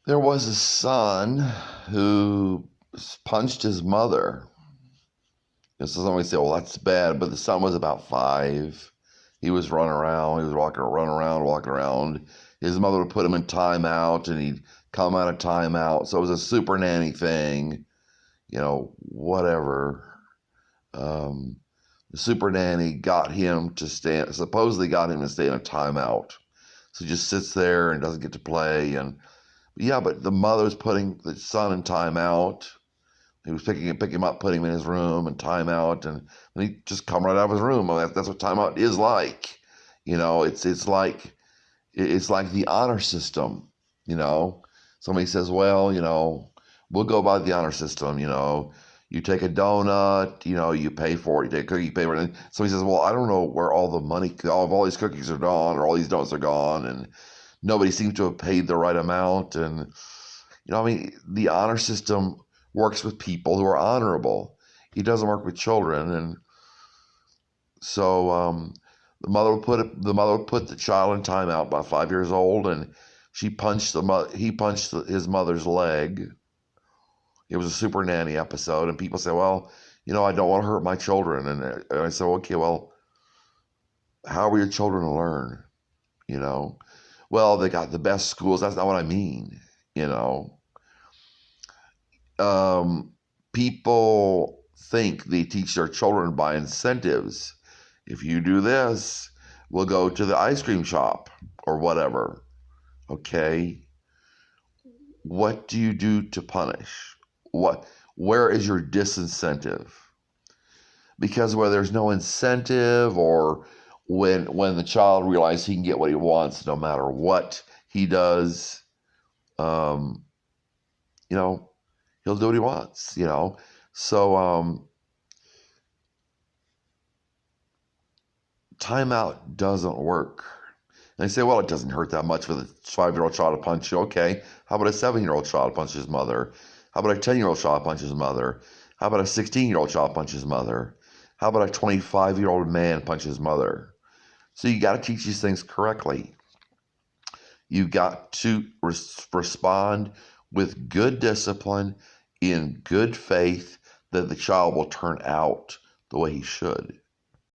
There was a son who punched his mother. And so somebody say, well, that's bad. But the son was about 5. He was running around. He was walking around. His mother would put him in timeout and he'd come out of timeout. So it was a super nanny thing, whatever. The super nanny supposedly got him to stay in a timeout. So he just sits there and doesn't get to play. And yeah, but the mother's putting the son in timeout. He was picking him up, putting him in his room, and timeout, and he just come right out of his room. I mean, that's what timeout is like. It's like the honor system. Somebody says, well, we'll go by the honor system. You take a donut, you pay for it. You take a cookie, you pay for it. Somebody says, well, I don't know where all the money, all these cookies are gone, or all these donuts are gone, and nobody seems to have paid the right amount. And the honor system works with people who are honorable. He doesn't work with children, and so the mother would put the child in timeout by 5 years old, and he punched his mother's leg. It was a super nanny episode, and people say, well, I don't want to hurt my children, and I said, okay, well, how are your children to learn? Well, they got the best schools. That's not what I mean. People think they teach their children by incentives. If you do this, we'll go to the ice cream shop or whatever. Okay? What do you do to punish? Where is your disincentive? Because where there's no incentive, or when the child realizes he can get what he wants no matter what he does, he'll do what he wants, So timeout doesn't work. And they say, well, it doesn't hurt that much for the 5-year-old child to punch you. Okay, how about a 7-year-old child punch his mother? How about a 10-year-old child punch his mother? How about a 16-year-old child punch his mother? How about a 25-year-old man punch his mother? So you got to teach these things correctly. You got to respond with good discipline, in good faith that the child will turn out the way he should.